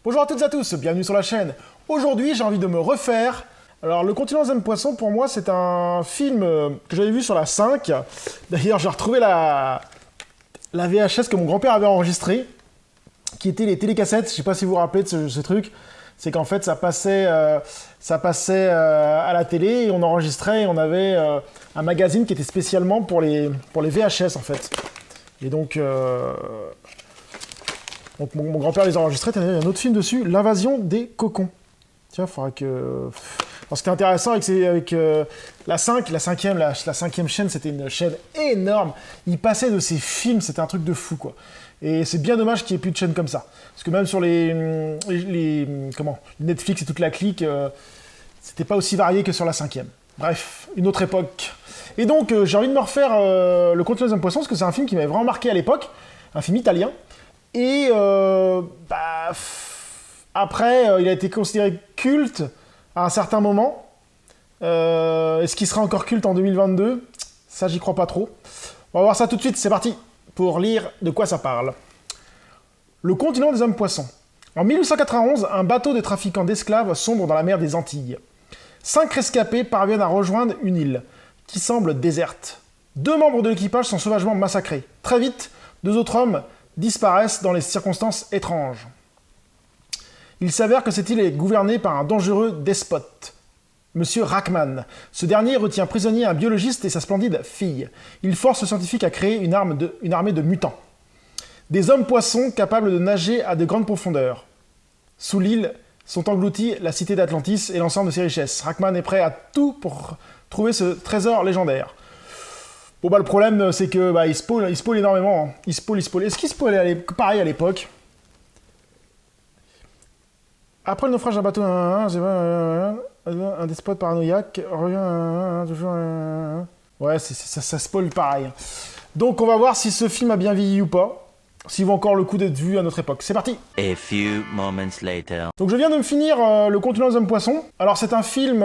Bonjour à toutes et à tous, bienvenue sur la chaîne. Aujourd'hui, j'ai envie de me refaire. Alors, Le Continent des Hommes Poissons, pour moi, c'est un film que j'avais vu sur la 5. D'ailleurs, j'ai retrouvé la VHS que mon grand-père avait enregistrée, qui était les télécassettes. Je sais pas si vous vous rappelez de ce truc. C'est qu'en fait, ça passait à la télé et on enregistrait et on avait un magazine qui était spécialement pour les VHS, en fait. Et donc mon grand-père les enregistrait, il y a un autre film dessus, L'invasion des cocons. Tiens, il faudra que... Alors, ce qui est intéressant avec la 5, la cinquième chaîne, c'était une chaîne énorme. Il passait de ces films, c'était un truc de fou, quoi. Et c'est bien dommage qu'il n'y ait plus de chaînes comme ça. Parce que même sur les Netflix et toute la clique, c'était pas aussi varié que sur la 5e. Bref, une autre époque. Et donc, j'ai envie de me refaire Le Continent des Hommes Poissons, parce que c'est un film qui m'avait vraiment marqué à l'époque. Un film italien. Et après, il a été considéré culte à un certain moment. Est-ce qu'il sera encore culte en 2022? Ça, j'y crois pas trop. On va voir ça tout de suite, c'est parti pour lire de quoi ça parle. Le Continent des Hommes Poissons. En 1891, un bateau de trafiquants d'esclaves sombre dans la mer des Antilles. 5 rescapés parviennent à rejoindre une île, qui semble déserte. 2 membres de l'équipage sont sauvagement massacrés. Très vite, 2 autres hommes disparaissent dans les circonstances étranges. Il s'avère que cette île est gouvernée par un dangereux despote, Monsieur Rackman. Ce dernier retient prisonnier un biologiste et sa splendide fille. Il force le scientifique à créer une armée de mutants. Des hommes-poissons capables de nager à de grandes profondeurs. Sous l'île sont engloutis la cité d'Atlantis et l'ensemble de ses richesses. Rackman est prêt à tout pour trouver ce trésor légendaire. Bon le problème c'est que il spoil énormément. Hein. Il spoil. Est-ce qu'il spoilait pareil à l'époque? Après le naufrage d'un bateau, un despote paranoïaque revient toujours. Ouais, ça spoil pareil. Donc on va voir si ce film a bien vieilli ou pas. S'il vaut encore le coup d'être vu à notre époque. C'est parti. A few moments later. Donc je viens de me finir Le Continent des Hommes Poissons. Alors c'est un film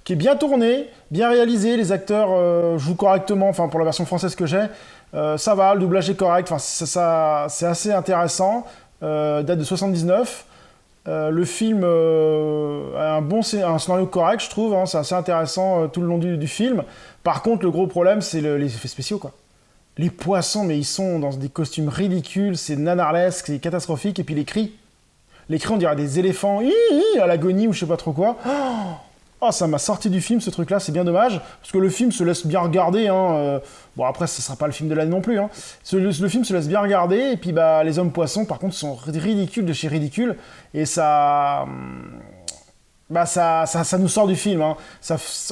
qui est bien tourné, bien réalisé, les acteurs jouent correctement, enfin pour la version française que j'ai, ça va, le doublage est correct, enfin c'est assez intéressant, date de 79. Le film a un scénario correct, je trouve, hein, c'est assez intéressant tout le long du film. Par contre, le gros problème, c'est les effets spéciaux, quoi. Les poissons, mais ils sont dans des costumes ridicules, c'est nanarlesque, c'est catastrophique, et puis les cris, on dirait des éléphants, à l'agonie ou je sais pas trop quoi. Oh, ça m'a sorti du film, ce truc-là, c'est bien dommage, parce que le film se laisse bien regarder, hein. Bon, après, ce sera pas le film de l'année non plus, hein. Le film se laisse bien regarder, et puis les hommes poissons, par contre, sont ridicules de chez ridicules, et ça nous sort du film, hein.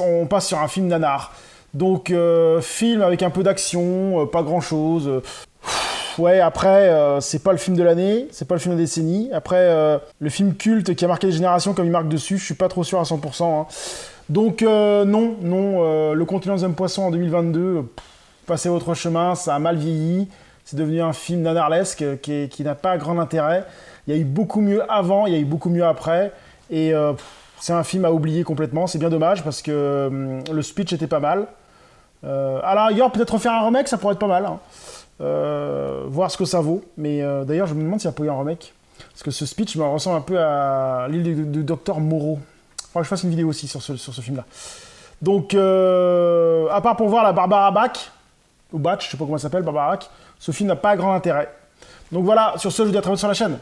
On passe sur un film nanar. Donc, film avec un peu d'action, pas grand-chose. Ouais, après, c'est pas le film de l'année, c'est pas le film de la décennie. Après, le film culte qui a marqué les générations comme il marque dessus, je suis pas trop sûr à 100%. Hein. Donc, non, Le Continent des Hommes Poissons en 2022, passez votre chemin, ça a mal vieilli. C'est devenu un film nanarlesque qui n'a pas grand intérêt. Il y a eu beaucoup mieux avant, il y a eu beaucoup mieux après. Et c'est un film à oublier complètement, c'est bien dommage parce que le speech était pas mal. À la rigueur, peut-être refaire un remake, ça pourrait être pas mal. Hein. Voir ce que ça vaut. Mais d'ailleurs, je me demande s'il n'y a pas eu un remake. Parce que ce speech me ressemble un peu à l'île du Docteur Moreau. Il faudra que je fasse une vidéo aussi sur ce film-là. Donc, à part pour voir la Barbara Bach, ou Batch, je sais pas comment elle s'appelle, Barbara Bach, ce film n'a pas grand intérêt. Donc voilà, sur ce, je vous dis à très bientôt sur la chaîne.